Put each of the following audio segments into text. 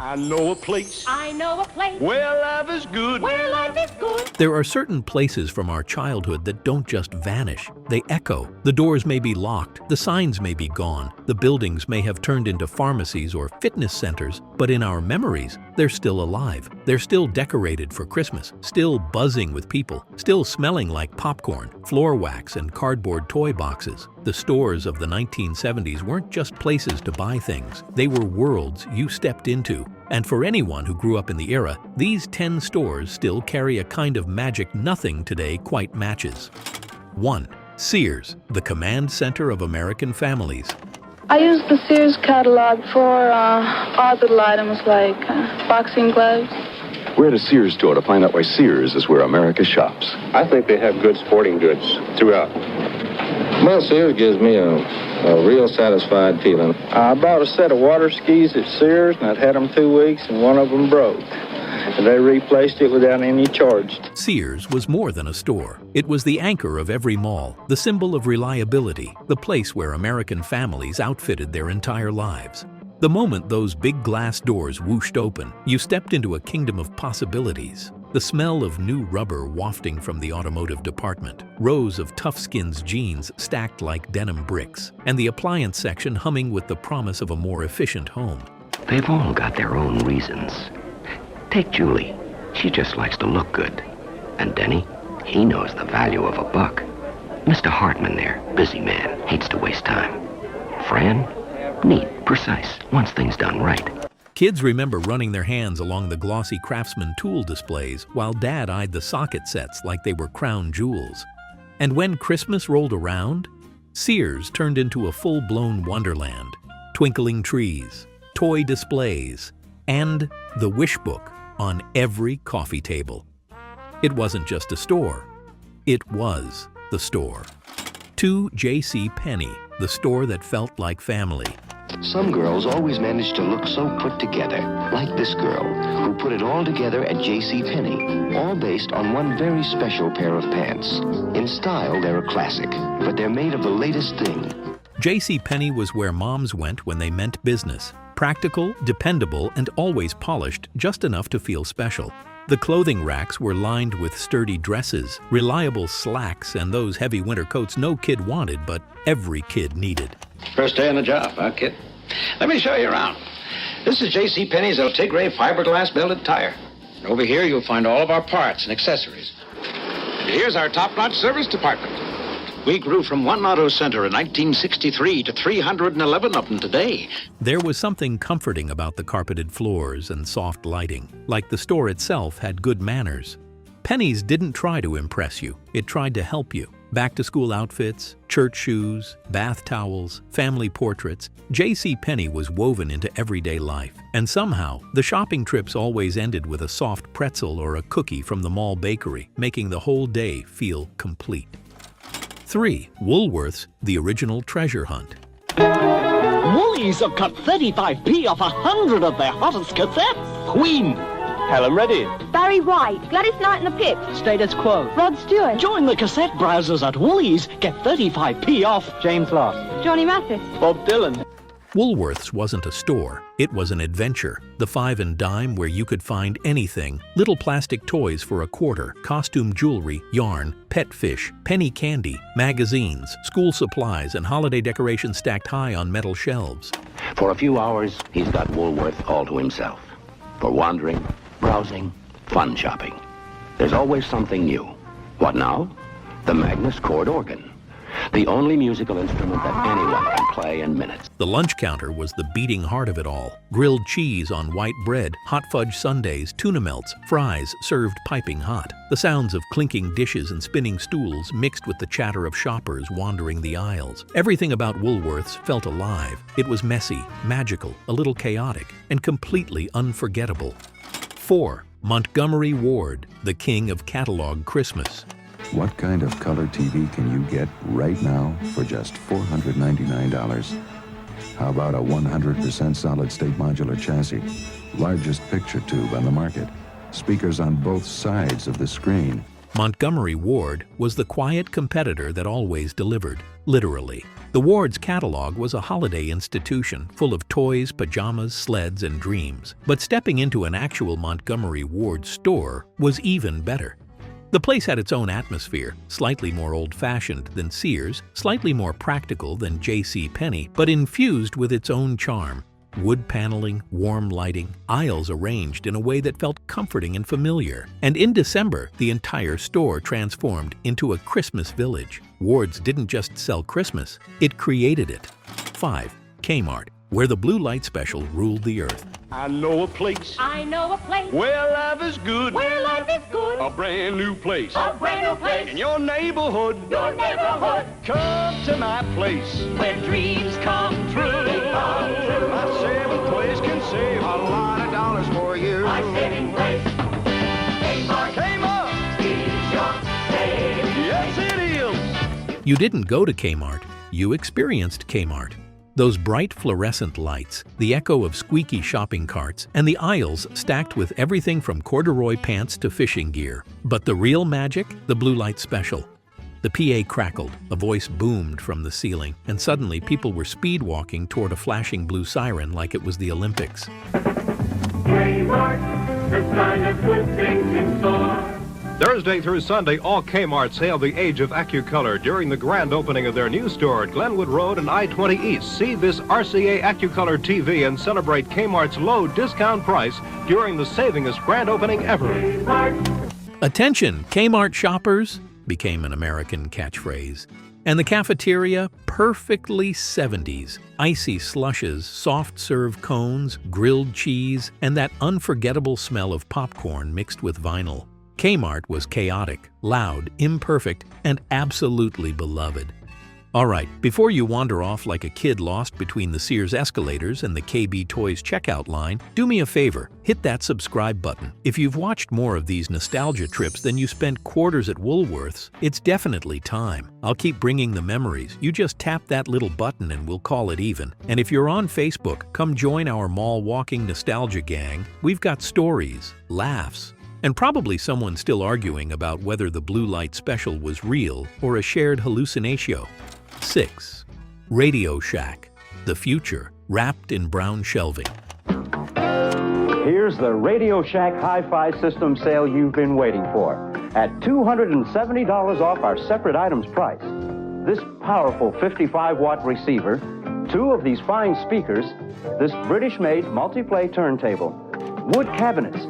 I know a place. I know a place Where life is good. where life is good. There are certain places from our childhood that don't just vanish, they echo. The doors may be locked, the signs may be gone, the buildings may have turned into pharmacies or fitness centers, but in our memories, they're still alive. They're still decorated for Christmas, still buzzing with people, still smelling like popcorn, floor wax, and cardboard toy boxes. The stores of the 1970s weren't just places to buy things, they were worlds you stepped into. And for anyone who grew up in the era, these 10 stores still carry a kind of magic nothing today quite matches. 1. Sears, the command center of American families. I use the Sears catalog for odd little items like boxing gloves. We're at a Sears store to find out why Sears is where America shops. I think they have good sporting goods throughout. Well, Sears gives me a real satisfied feeling. I bought a set of water skis at Sears, and I'd had them 2 weeks, and one of them broke. And they replaced it without any charge. Sears was more than a store. It was the anchor of every mall, the symbol of reliability, the place where American families outfitted their entire lives. The moment those big glass doors whooshed open, you stepped into a kingdom of possibilities. The smell of new rubber wafting from the automotive department, rows of Toughskins jeans stacked like denim bricks, and the appliance section humming with the promise of a more efficient home. They've all got their own reasons. Take Julie. She just likes to look good. And Denny, he knows the value of a buck. Mr. Hartman there, busy man, hates to waste time. Fran, neat, precise, wants things done right. Kids remember running their hands along the glossy Craftsman tool displays while Dad eyed the socket sets like they were crown jewels. And when Christmas rolled around, Sears turned into a full-blown wonderland. Twinkling trees, toy displays, and the wish book on every coffee table. It wasn't just a store, it was the store. 2. J.C. Penney, the store that felt like family. Some girls always manage to look so put together, like this girl, who put it all together at J.C. Penney, all based on one very special pair of pants. In style, they're a classic, but they're made of the latest thing. J.C. Penney was where moms went when they meant business. Practical, dependable, and always polished, just enough to feel special. The clothing racks were lined with sturdy dresses, reliable slacks, and those heavy winter coats no kid wanted, but every kid needed. First day on the job, huh, kid? Let me show you around. This is J.C. Penney's El Tigre fiberglass belted tire. Over here, you'll find all of our parts and accessories. Here's our top-notch service department. We grew from one auto center in 1963 to 311 of them today. There was something comforting about the carpeted floors and soft lighting, like the store itself had good manners. Penney's didn't try to impress you, it tried to help you. Back-to-school outfits, church shoes, bath towels, family portraits, J.C. Penney was woven into everyday life. And somehow, the shopping trips always ended with a soft pretzel or a cookie from the mall bakery, making the whole day feel complete. 3. Woolworth's The Original Treasure Hunt. Woolies have cut 35p off 100 of their hottest cassettes. Queen. Helen Reddy. Barry White, Gladys Knight and the Pips, Status Quo. Rod Stewart, Join the cassette browsers at Woolies. Get 35p off. James Ross. Johnny Mathis. Bob Dylan. Woolworth's wasn't a store, it was an adventure. The five and dime where you could find anything. Little plastic toys for $0.25, costume jewelry, yarn, pet fish, penny candy, magazines, school supplies, and holiday decorations stacked high on metal shelves. For a few hours, he's got Woolworth all to himself. For wandering, browsing, fun shopping. There's always something new. What now? The Magnus chord organ. The only musical instrument that anyone can play in minutes. The lunch counter was the beating heart of it all. Grilled cheese on white bread, hot fudge sundaes, tuna melts, fries served piping hot. The sounds of clinking dishes and spinning stools mixed with the chatter of shoppers wandering the aisles. Everything about Woolworth's felt alive. It was messy, magical, a little chaotic, and completely unforgettable. 4. Montgomery Ward, the king of catalog Christmas. What kind of color TV can you get right now for just $499? How about a 100% solid-state modular chassis, largest picture tube on the market, speakers on both sides of the screen? Montgomery Ward was the quiet competitor that always delivered, literally. The Ward's catalog was a holiday institution full of toys, pajamas, sleds, and dreams. But stepping into an actual Montgomery Ward store was even better. The place had its own atmosphere, slightly more old-fashioned than Sears, slightly more practical than J.C. Penney, but infused with its own charm. Wood paneling, warm lighting, aisles arranged in a way that felt comforting and familiar. And in December, the entire store transformed into a Christmas village. Ward's didn't just sell Christmas, it created it. 5. Kmart, where the blue light special ruled the earth. I know a place. I know a place. Where life is good. Where life is good. A brand new place. A brand new place. In your neighborhood. Your neighborhood. Come to my place. Where dreams come true. My saving place can save a lot of dollars for you. My saving place. Kmart. Kmart. Is your saving. Yes, it is. You didn't go to Kmart, you experienced Kmart. Those bright fluorescent lights, the echo of squeaky shopping carts, and the aisles stacked with everything from corduroy pants to fishing gear. But the real magic? The blue light special. The PA crackled, a voice boomed from the ceiling, and suddenly people were speed walking toward a flashing blue siren like it was the Olympics. Kmart, the sign of good things in store. Thursday through Sunday, all Kmarts hail the age of AccuColor during the grand opening of their new store at Glenwood Road and I-20 East. See this RCA AccuColor TV and celebrate Kmart's low discount price during the savingest grand opening ever. Attention, Kmart shoppers, became an American catchphrase. And the cafeteria, perfectly 70s. Icy slushes, soft-serve cones, grilled cheese, and that unforgettable smell of popcorn mixed with vinyl. Kmart was chaotic, loud, imperfect, and absolutely beloved. All right, before you wander off like a kid lost between the Sears escalators and the KB Toys checkout line, do me a favor, hit that subscribe button. If you've watched more of these nostalgia trips than you spent quarters at Woolworth's, it's definitely time. I'll keep bringing the memories. You just tap that little button and we'll call it even. And if you're on Facebook, come join our mall walking nostalgia gang. We've got stories, laughs, and probably someone still arguing about whether the blue light special was real or a shared hallucinatio. 6. Radio Shack, the future, wrapped in brown shelving. Here's the Radio Shack Hi-Fi system sale you've been waiting for. At $270 off our separate items price. This powerful 55-watt receiver, 2 of these fine speakers, this British-made multi-play turntable, wood cabinets.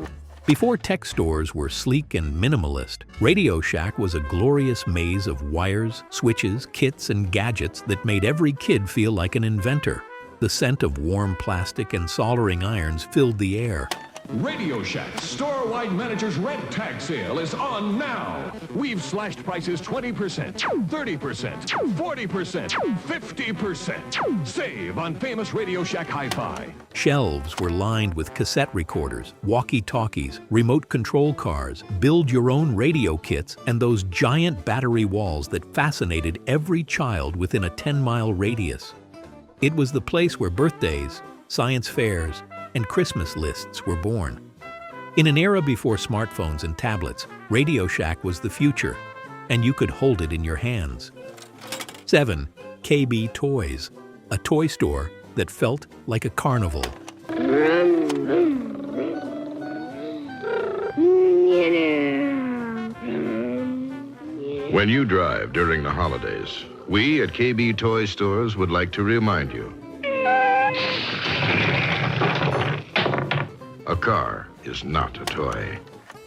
Before tech stores were sleek and minimalist, Radio Shack was a glorious maze of wires, switches, kits, and gadgets that made every kid feel like an inventor. The scent of warm plastic and soldering irons filled the air. Radio Shack store-wide manager's red tag sale is on now. We've slashed prices 20%, 30%, 40%, 50%. Save on famous Radio Shack Hi-Fi. Shelves were lined with cassette recorders, walkie-talkies, remote control cars, build-your-own radio kits, and those giant battery walls that fascinated every child within a 10-mile radius. It was the place where birthdays, science fairs, and Christmas lists were born. In an era before smartphones and tablets, Radio Shack was the future, and you could hold it in your hands. 7. KB Toys, a toy store that felt like a carnival. When you drive during the holidays, we at KB Toy Stores would like to remind you. A car is not a toy.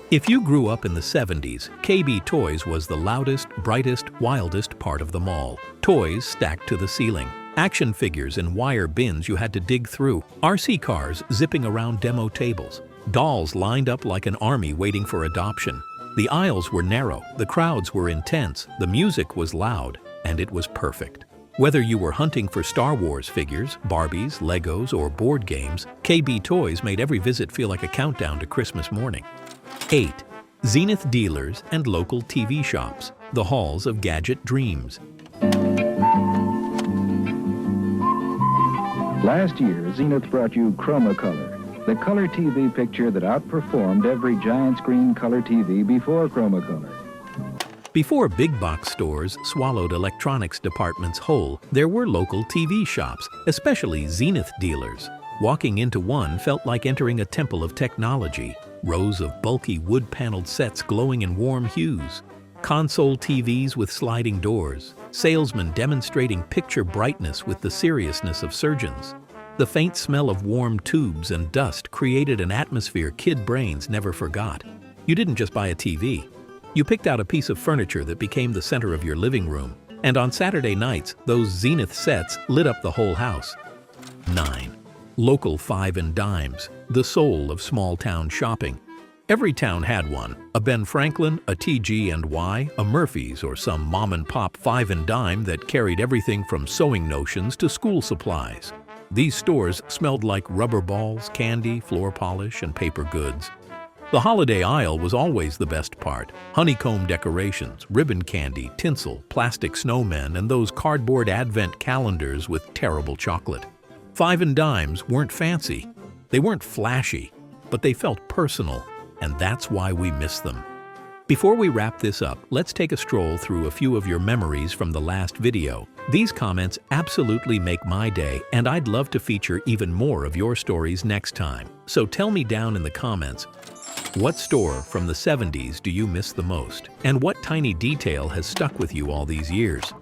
If you grew up in the 70s, KB Toys was the loudest, brightest, wildest part of the mall. Toys stacked to the ceiling. Action figures in wire bins you had to dig through. RC cars zipping around demo tables. Dolls lined up like an army waiting for adoption. The aisles were narrow, the crowds were intense, the music was loud, and it was perfect. Whether you were hunting for Star Wars figures, Barbies, Legos, or board games, KB Toys made every visit feel like a countdown to Christmas morning. 8. Zenith dealers and local TV shops, the halls of gadget dreams. Last year, Zenith brought you ChromaColor, the color TV picture that outperformed every giant screen color TV before ChromaColor. Before big box stores swallowed electronics departments whole, there were local TV shops, especially Zenith dealers. Walking into one felt like entering a temple of technology. Rows of bulky wood-paneled sets glowing in warm hues. Console TVs with sliding doors. Salesmen demonstrating picture brightness with the seriousness of surgeons. The faint smell of warm tubes and dust created an atmosphere kid brains never forgot. You didn't just buy a TV. You picked out a piece of furniture that became the center of your living room. And on Saturday nights, those Zenith sets lit up the whole house. 9. Local 5 and dimes, the soul of small-town shopping. Every town had one, a Ben Franklin, a TG&Y, a Murphy's, or some mom-and-pop 5 and dime that carried everything from sewing notions to school supplies. These stores smelled like rubber balls, candy, floor polish, and paper goods. The holiday aisle was always the best part. Honeycomb decorations, ribbon candy, tinsel, plastic snowmen, and those cardboard advent calendars with terrible chocolate. 5 and dimes weren't fancy. They weren't flashy, but they felt personal, and that's why we miss them. Before we wrap this up, let's take a stroll through a few of your memories from the last video. These comments absolutely make my day, and I'd love to feature even more of your stories next time. So tell me down in the comments, what store from the 70s do you miss the most? And what tiny detail has stuck with you all these years?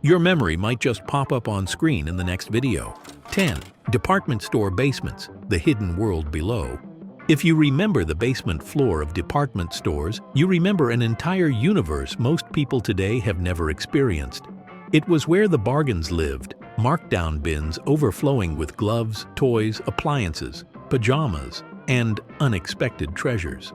Your memory might just pop up on screen in the next video. 10. Department store basements, the hidden world below. If you remember the basement floor of department stores, you remember an entire universe most people today have never experienced. It was where the bargains lived, markdown bins overflowing with gloves, toys, appliances, pajamas, and unexpected treasures.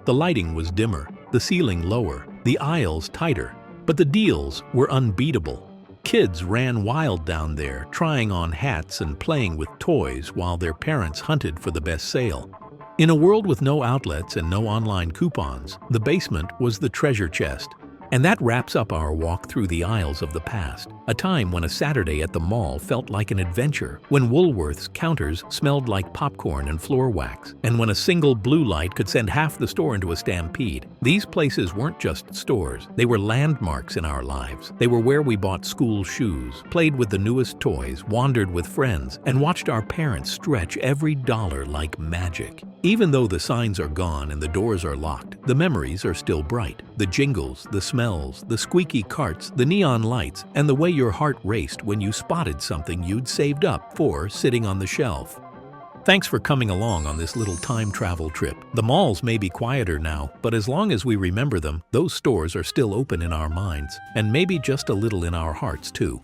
The lighting was dimmer, the ceiling lower, the aisles tighter, but the deals were unbeatable. Kids ran wild down there, trying on hats and playing with toys while their parents hunted for the best sale. In a world with no outlets and no online coupons, the basement was the treasure chest. And that wraps up our walk through the aisles of the past, a time when a Saturday at the mall felt like an adventure, when Woolworth's counters smelled like popcorn and floor wax, and when a single blue light could send half the store into a stampede. These places weren't just stores, they were landmarks in our lives. They were where we bought school shoes, played with the newest toys, wandered with friends, and watched our parents stretch every dollar like magic. Even though the signs are gone and the doors are locked, the memories are still bright. The jingles, the smells, the squeaky carts, the neon lights, and the way your heart raced when you spotted something you'd saved up for sitting on the shelf. Thanks for coming along on this little time travel trip. The malls may be quieter now, but as long as we remember them, those stores are still open in our minds, and maybe just a little in our hearts too.